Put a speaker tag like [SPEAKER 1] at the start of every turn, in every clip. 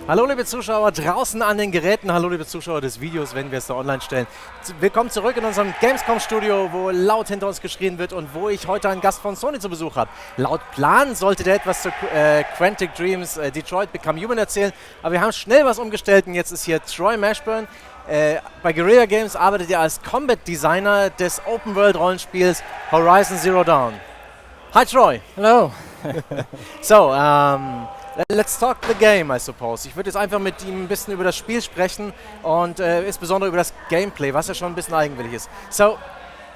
[SPEAKER 1] Hallo liebe Zuschauer draußen an den Geräten, hallo liebe Zuschauer des Videos, wenn wir es da online stellen. Willkommen zurück in unserem Gamescom-Studio, wo laut hinter uns geschrien wird und wo ich heute einen Gast von Sony zu Besuch habe. Laut Plan sollte der etwas zu Quantic Dreams Detroit Become Human erzählen, aber wir haben schnell was umgestellt und jetzt ist hier Troy Mashburne. Bei Guerilla Games arbeitet er als Combat Designer des Open-World-Rollenspiels Horizon Zero Dawn. Hi Troy!
[SPEAKER 2] Hello!
[SPEAKER 1] So, let's talk the game, I suppose. Ich würde jetzt einfach mit ihm ein bisschen über das Spiel sprechen und insbesondere über das Gameplay, was ja schon ein bisschen eigenwillig ist. So,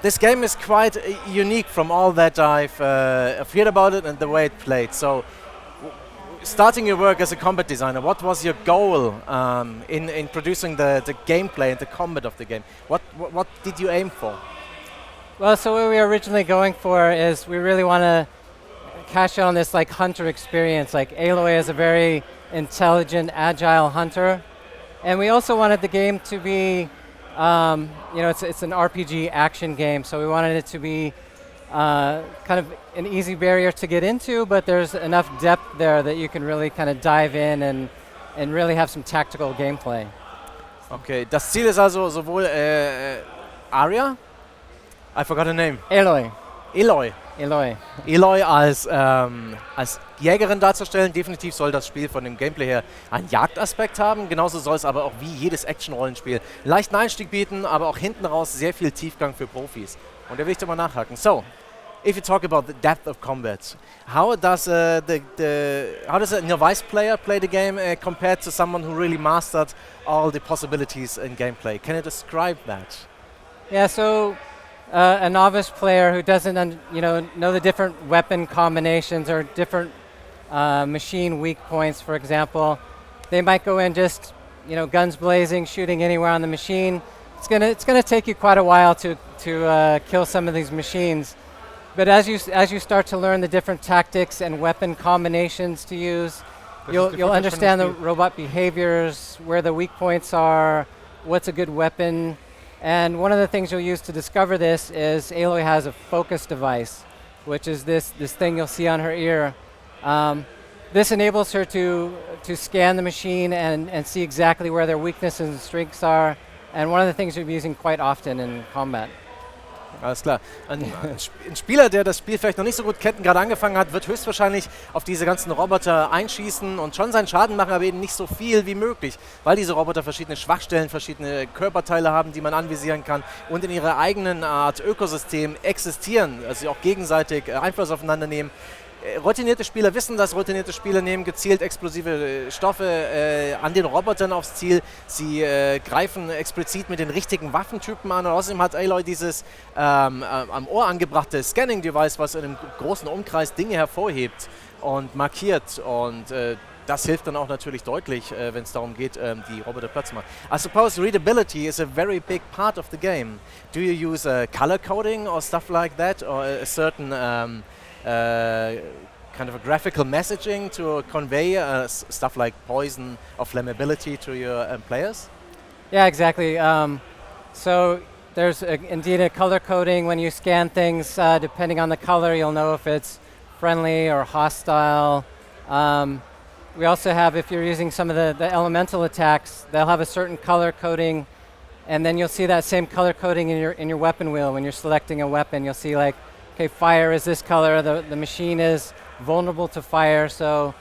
[SPEAKER 1] this game is quite unique from all that I've heard about it and the way it played. So, starting your work as a combat designer, what was your goal in producing the gameplay and the combat of the game? What did you aim for?
[SPEAKER 2] Well, so what we were originally going for is we really want to cash in on this like hunter experience. Like Aloy is a very intelligent, agile hunter, and we also wanted the game to be, it's an RPG action game, so we wanted it to be kind of an easy barrier to get into, but there's enough depth there that you can really kind of dive in and really have some tactical gameplay.
[SPEAKER 1] Okay, das Ziel ist also sowohl Arya, I forgot her name.
[SPEAKER 2] Aloy.
[SPEAKER 1] Aloy als Jägerin darzustellen. Definitiv soll das Spiel von dem Gameplay her einen Jagdaspekt haben. Genauso soll es aber auch wie jedes Action-Rollenspiel einen leichten Einstieg bieten, aber auch hinten raus sehr viel Tiefgang für Profis. Und da will ich doch mal nachhaken. So, if you talk about the depth of combat, how does a novice player play the game compared to someone who really mastered all the possibilities in gameplay? Can you describe that?
[SPEAKER 2] Yeah, so a novice player who doesn't know the different weapon combinations or different machine weak points, for example, they might go in just guns blazing, shooting anywhere on the machine. It's gonna take you quite a while to kill some of these machines. But as you start to learn the different tactics and weapon combinations to use, you'll understand the robot behaviors, where the weak points are, what's a good weapon. And one of the things you'll use to discover this is Aloy has a focus device, which is this thing you'll see on her ear. This enables her to scan the machine and see exactly where their weaknesses and strengths are. And one of the things you'll be using quite often in combat.
[SPEAKER 1] Alles klar. Ein Spieler, der das Spiel vielleicht noch nicht so gut kennt, gerade angefangen hat, wird höchstwahrscheinlich auf diese ganzen Roboter einschießen und schon seinen Schaden machen, aber eben nicht so viel wie möglich, weil diese Roboter verschiedene Schwachstellen, verschiedene Körperteile haben, die man anvisieren kann und in ihrer eigenen Art Ökosystem existieren, also auch gegenseitig Einfluss aufeinander nehmen. Routinierte Spieler wissen das, routinierte Spieler nehmen gezielt explosive Stoffe an den Robotern aufs Ziel. Sie greifen explizit mit den richtigen Waffentypen an und außerdem hat Aloy dieses am Ohr angebrachte Scanning-Device, was in einem großen Umkreis Dinge hervorhebt und markiert und das hilft dann auch natürlich deutlich, wenn es darum geht, die Roboter Platz zu machen. I suppose readability is a very big part of the game. Do you use color coding or stuff like that, or a certain kind of a graphical messaging to convey stuff like poison or flammability to your players?
[SPEAKER 2] Yeah, exactly. So there's indeed a color coding. When you scan things, depending on the color, you'll know if it's friendly or hostile. We also have, if you're using some of the elemental attacks, they'll have a certain color coding, and then you'll see that same color coding in your weapon wheel. When you're selecting a weapon, you'll see like, okay, fire is this color, the machine is vulnerable to fire, so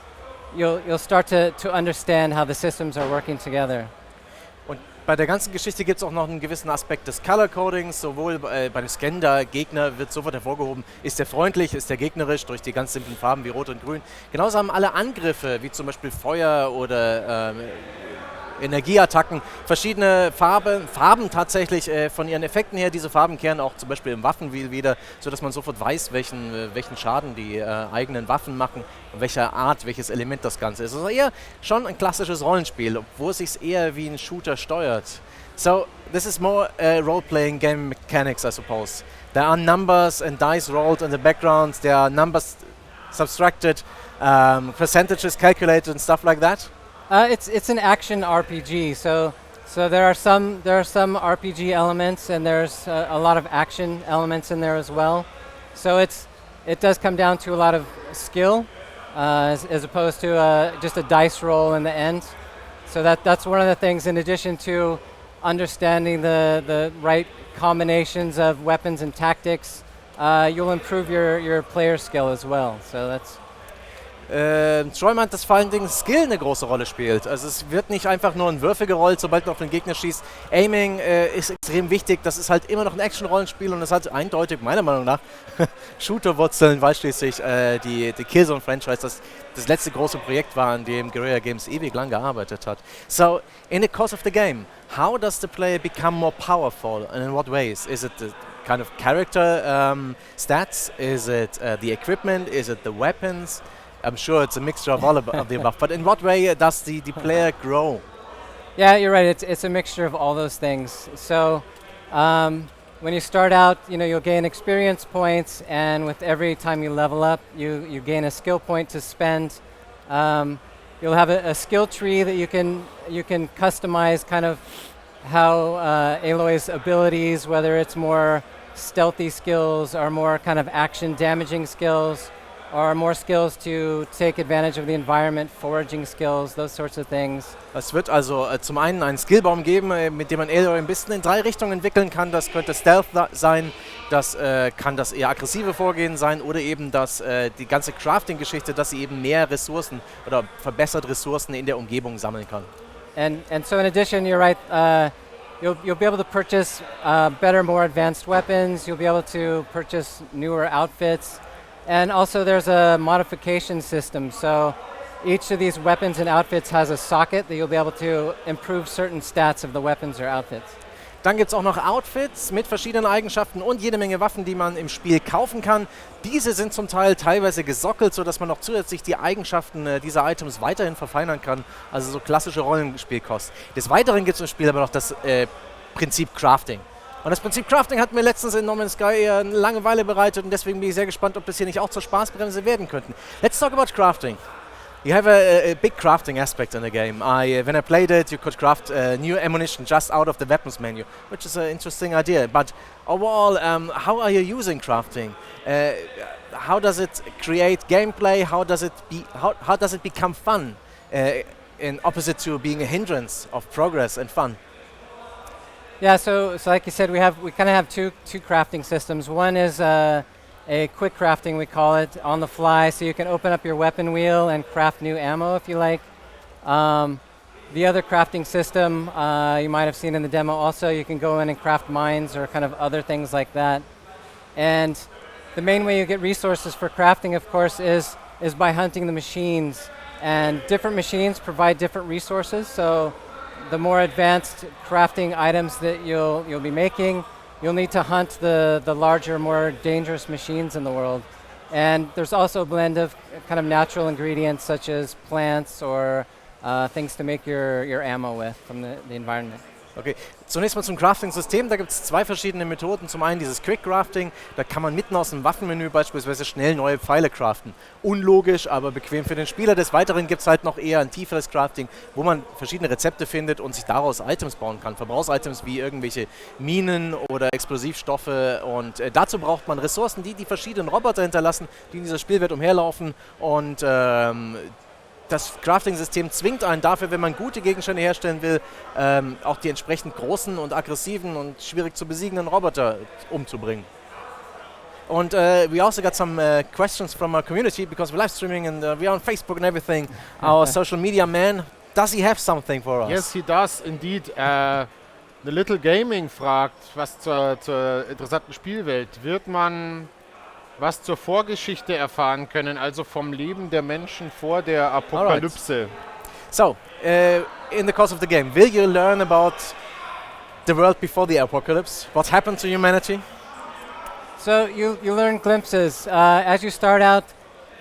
[SPEAKER 2] you'll start to understand how the systems are working together.
[SPEAKER 1] Und bei der ganzen Geschichte gibt es auch noch einen gewissen Aspekt des Color Codings, sowohl bei dem Scan der Gegner wird sofort hervorgehoben, ist der freundlich, ist der gegnerisch, durch die ganz simplen Farben wie Rot und Grün. Genauso haben alle Angriffe, wie zum Beispiel Feuer oder Energieattacken, verschiedene Farben tatsächlich von ihren Effekten her. Diese Farben kehren auch zum Beispiel im Waffenwheel wieder, sodass man sofort weiß, welchen Schaden die eigenen Waffen machen und welcher Art, welches Element das Ganze ist. Also eher schon ein klassisches Rollenspiel, obwohl es sich eher wie ein Shooter steuert. So, this is more role-playing game mechanics, I suppose. There are numbers and dice rolled in the background, there are numbers subtracted, percentages calculated and stuff like that.
[SPEAKER 2] It's an action RPG, so there are some RPG elements, and there's a lot of action elements in there as well. So it does come down to a lot of skill, as opposed to just a dice roll in the end. So that's one of the things, in addition to understanding the right combinations of weapons and tactics, you'll improve your player skill as well. So that's
[SPEAKER 1] Troy meint, dass vor allen Dingen Skill eine große Rolle spielt. Also es wird nicht einfach nur in Würfe gerollt, sobald man auf den Gegner schießt. Aiming ist extrem wichtig. Das ist halt immer noch ein Action-Rollenspiel und es hat eindeutig, meiner Meinung nach, Shooter-Wurzeln, weil schließlich die Killzone-Franchise das letzte große Projekt war, an dem Guerilla Games ewig lang gearbeitet hat. So, in the course of the game, how does the player become more powerful and in what ways? Is it the kind of character stats? Is it the equipment? Is it the weapons? I'm sure it's a mixture of all of the above, but in what way does the player grow?
[SPEAKER 2] Yeah, you're right. It's a mixture of all those things. So when you start out, you'll gain experience points, and with every time you level up, you gain a skill point to spend. You'll have a skill tree that you can customize kind of how Aloy's abilities, whether it's more stealthy skills or more kind of action damaging skills, or more skills to take advantage of the environment, foraging skills, those sorts of things.
[SPEAKER 1] Es wird also zum einen einen Skillbaum geben, mit dem man Aloy ein bisschen in 3 Richtungen entwickeln kann. Das könnte Stealth sein, das kann das eher aggressive Vorgehen sein oder eben die ganze Crafting-Geschichte, dass sie eben mehr Ressourcen oder verbessert Ressourcen in der Umgebung sammeln kann.
[SPEAKER 2] And so in addition, you're right, you'll be able to purchase better, more advanced weapons, you'll be able to purchase newer outfits. And also there's a modification system, so each of these weapons and outfits has a socket that you'll be able to improve certain stats of the weapons or outfits.
[SPEAKER 1] Dann gibt es auch noch Outfits mit verschiedenen Eigenschaften und jede Menge Waffen, die man im Spiel kaufen kann. Diese sind zum Teil teilweise gesockelt, sodass man noch zusätzlich die Eigenschaften dieser Items weiterhin verfeinern kann. Also so klassische Rollenspielkost. Des Weiteren gibt es im Spiel aber noch das Prinzip Crafting. Und das Prinzip Crafting hat mir letztens in No Man's Sky eher eine Langeweile bereitet und deswegen bin ich sehr gespannt, ob das hier nicht auch zur Spaßbremse werden könnten. Let's talk about crafting. You have a big crafting aspect in the game. When I played it, you could craft new ammunition just out of the weapons menu, which is an interesting idea. But overall, how are you using crafting? How does it create gameplay? How does it become fun? In opposite to being a hindrance of progress and fun.
[SPEAKER 2] Yeah, so like you said, we kind of have two crafting systems. One is a quick crafting, we call it, on the fly, so you can open up your weapon wheel and craft new ammo if you like. The other crafting system you might have seen in the demo also, you can go in and craft mines or kind of other things like that. And the main way you get resources for crafting, of course, is by hunting the machines. And different machines provide different resources, so the more advanced crafting items that you'll be making, you'll need to hunt the larger, more dangerous machines in the world. And there's also a blend of kind of natural ingredients such as plants or things to make your ammo with from the environment.
[SPEAKER 1] Okay, zunächst mal zum Crafting-System. Da gibt es 2 verschiedene Methoden. Zum einen dieses Quick Crafting, da kann man mitten aus dem Waffenmenü beispielsweise schnell neue Pfeile craften. Unlogisch, aber bequem für den Spieler. Des Weiteren gibt es halt noch eher ein tieferes Crafting, wo man verschiedene Rezepte findet und sich daraus Items bauen kann. Verbrauchsitems wie irgendwelche Minen oder Explosivstoffe. Und dazu braucht man Ressourcen, die verschiedenen Roboter hinterlassen, die in dieser Spielwelt umherlaufen. Und das Crafting-System zwingt einen dafür, wenn man gute Gegenstände herstellen will, auch die entsprechend großen und aggressiven und schwierig zu besiegenden Roboter umzubringen. Und we also got some questions from our community because we're live streaming and we are on Facebook and everything. Our social media man, does he have something for us?
[SPEAKER 3] Yes, he does indeed. The Little Gaming fragt, was zur interessanten Spielwelt. Wird man was zur Vorgeschichte erfahren können, also vom Leben der Menschen vor der Apokalypse?
[SPEAKER 1] So, in the course of the game, will you learn about the world before the apocalypse? What happened to humanity?
[SPEAKER 2] So you learn glimpses. As you start out,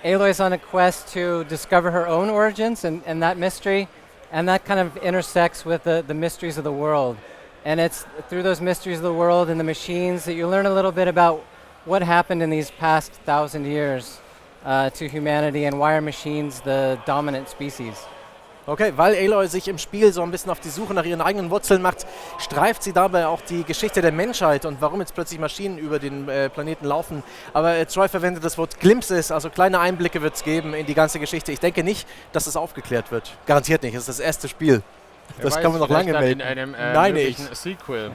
[SPEAKER 2] Aloy's on a quest to discover her own origins and that mystery, and that kind of intersects with the mysteries of the world. And it's through those mysteries of the world and the machines that you learn a little bit about what happened in these past 1,000 years to humanity and why are machines the dominant species.
[SPEAKER 1] Okay, weil Aloy sich im Spiel so ein bisschen auf die Suche nach ihren eigenen Wurzeln macht, streift sie dabei auch die Geschichte der Menschheit und warum jetzt plötzlich Maschinen über den Planeten laufen. Aber Troy verwendet das Wort Glimpses, also kleine Einblicke wird es geben in die ganze Geschichte. Ich denke nicht, dass es aufgeklärt wird. Garantiert nicht, es ist das erste Spiel. Das kann man noch lange melden.
[SPEAKER 3] In einem
[SPEAKER 1] Nein,
[SPEAKER 3] möglichen Sequel.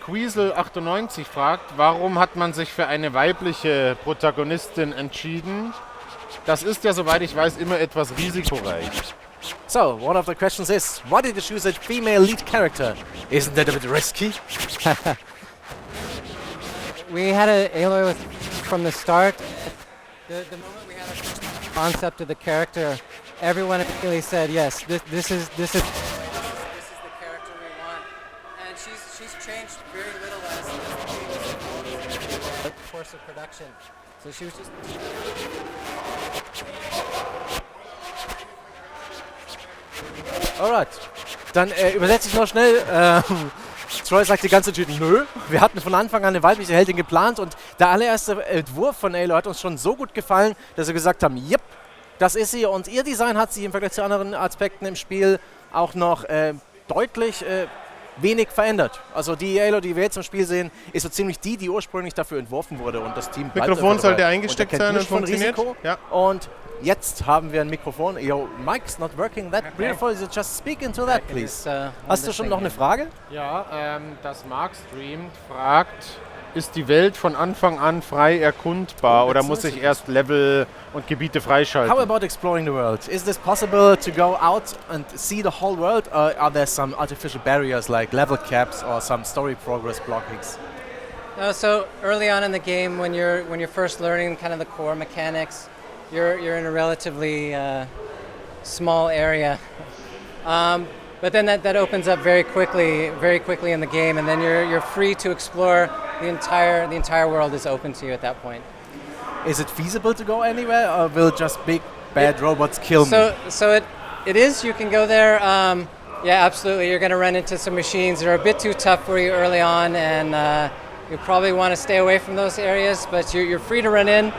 [SPEAKER 3] Quiesel98 fragt, warum hat man sich für eine weibliche Protagonistin entschieden? Das ist ja, soweit ich weiß, immer etwas risikoreich.
[SPEAKER 1] So, one of the questions is, why did you choose a female lead character? Isn't that a bit risky?
[SPEAKER 2] We had a Aloy from the start. The moment we had our first concept of the character, everyone immediately said, yes, this is the character we want. And she's changed very little as the course of production. So she was just...
[SPEAKER 1] Alright, dann übersetze ich noch schnell. Troy sagt die ganze Zeit, nö, wir hatten von Anfang an eine weibliche Heldin geplant und der allererste Entwurf von Aloy hat uns schon so gut gefallen, dass wir gesagt haben, yep, das ist sie. Und ihr Design hat sich im Vergleich zu anderen Aspekten im Spiel auch noch deutlich wenig verändert. Also die Aloy, die wir jetzt im Spiel sehen, ist so ziemlich die ursprünglich dafür entworfen wurde. Und das Team
[SPEAKER 4] Mikrofon sollte eingesteckt sein und funktioniert.
[SPEAKER 1] Ja. Und jetzt haben wir ein Mikrofon. Your mic's not working that beautiful. So just speak into that, please. Hast du schon noch eine Frage?
[SPEAKER 3] Ja, das Mark streamt, fragt, ist die Welt von Anfang an frei erkundbar oder muss ich erst Level und Gebiete freischalten?
[SPEAKER 1] How about exploring the world? Is this possible to go out and see the whole world, or are there some artificial barriers like level caps or some story progress blockings?
[SPEAKER 2] So early on in the game, when you're first learning kind of the core mechanics, you're in a relatively small area, but then that opens up very quickly in the game, and then you're free to explore the entire world is open to you at that point.
[SPEAKER 1] Is it feasible to go anywhere, or will just big bad robots kill me?
[SPEAKER 2] So it is. You can go there. Yeah, absolutely. You're going to run into some machines that are a bit too tough for you early on, and you probably want to stay away from those areas. But you're free to run in.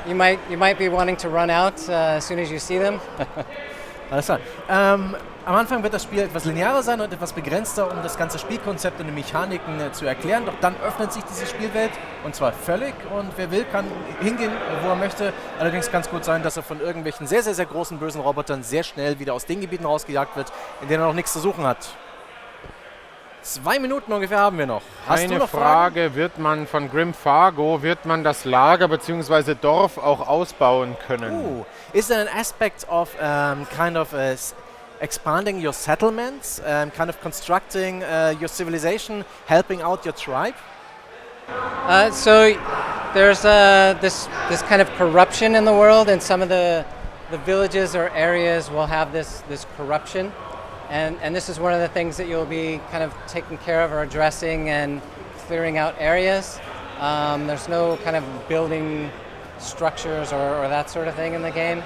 [SPEAKER 2] You might be wanting to run out as soon as you see them.
[SPEAKER 1] Alles klar. Am Anfang wird das Spiel etwas linearer sein und etwas begrenzter, um das ganze Spielkonzept und die Mechaniken zu erklären. Doch dann öffnet sich diese Spielwelt und zwar völlig. Und wer will, kann hingehen, wo er möchte. Allerdings kann es gut sein, dass er von irgendwelchen sehr, sehr, sehr großen, bösen Robotern sehr schnell wieder aus den Gebieten rausgejagt wird, in denen er noch nichts zu suchen hat. 2 Minuten ungefähr haben wir noch. Hast du noch
[SPEAKER 3] Frage, wird man von Grim Fargo, das Lager bzw. Dorf auch ausbauen können?
[SPEAKER 1] Is there an aspect of kind of expanding your settlements, kind of constructing your civilization, helping out your tribe?
[SPEAKER 2] So there's this kind of corruption in the world, and some of the villages or areas will have this corruption. And this is one of the things that you'll be kind of taking care of or addressing and clearing out areas. There's no kind of building structures or that sort of thing in the game.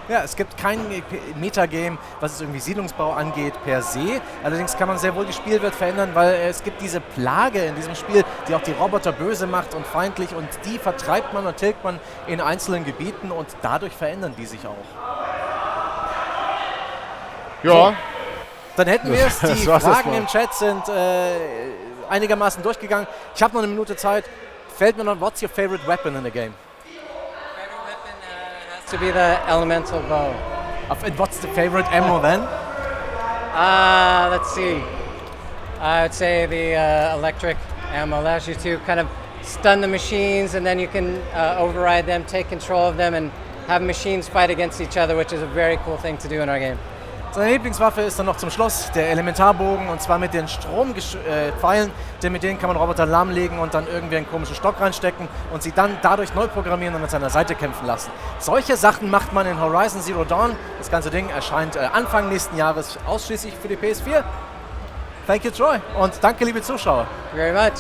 [SPEAKER 1] Ja, es gibt kein Metagame, was es irgendwie Siedlungsbau angeht, per se. Allerdings kann man sehr wohl die Spielwelt verändern, weil es gibt diese Plage in diesem Spiel, die auch die Roboter böse macht und feindlich. Und die vertreibt man und tilgt man in einzelnen Gebieten und dadurch verändern die sich auch.
[SPEAKER 3] Ja.
[SPEAKER 1] So, dann hätten wir es. Die Fragen im Chat sind einigermaßen durchgegangen. Ich habe noch eine Minute Zeit. Fällt mir noch, what's your favorite weapon in the game?
[SPEAKER 2] Favorite weapon has to be the elemental bow.
[SPEAKER 1] And what's the favorite ammo then?
[SPEAKER 2] Let's see. I would say the electric ammo allows you to kind of stun the machines, and then you can override them, take control of them, and have machines fight against each other, which is a very cool thing to do in our game.
[SPEAKER 1] Seine Lieblingswaffe ist dann noch zum Schluss der Elementarbogen, und zwar mit den Strompfeilen, denn mit denen kann man Roboter lahmlegen und dann irgendwie einen komischen Stock reinstecken und sie dann dadurch neu programmieren und an seiner Seite kämpfen lassen. Solche Sachen macht man in Horizon Zero Dawn. Das ganze Ding erscheint Anfang nächsten Jahres ausschließlich für die PS4. Thank you, Troy, und danke, liebe Zuschauer.
[SPEAKER 2] Very much.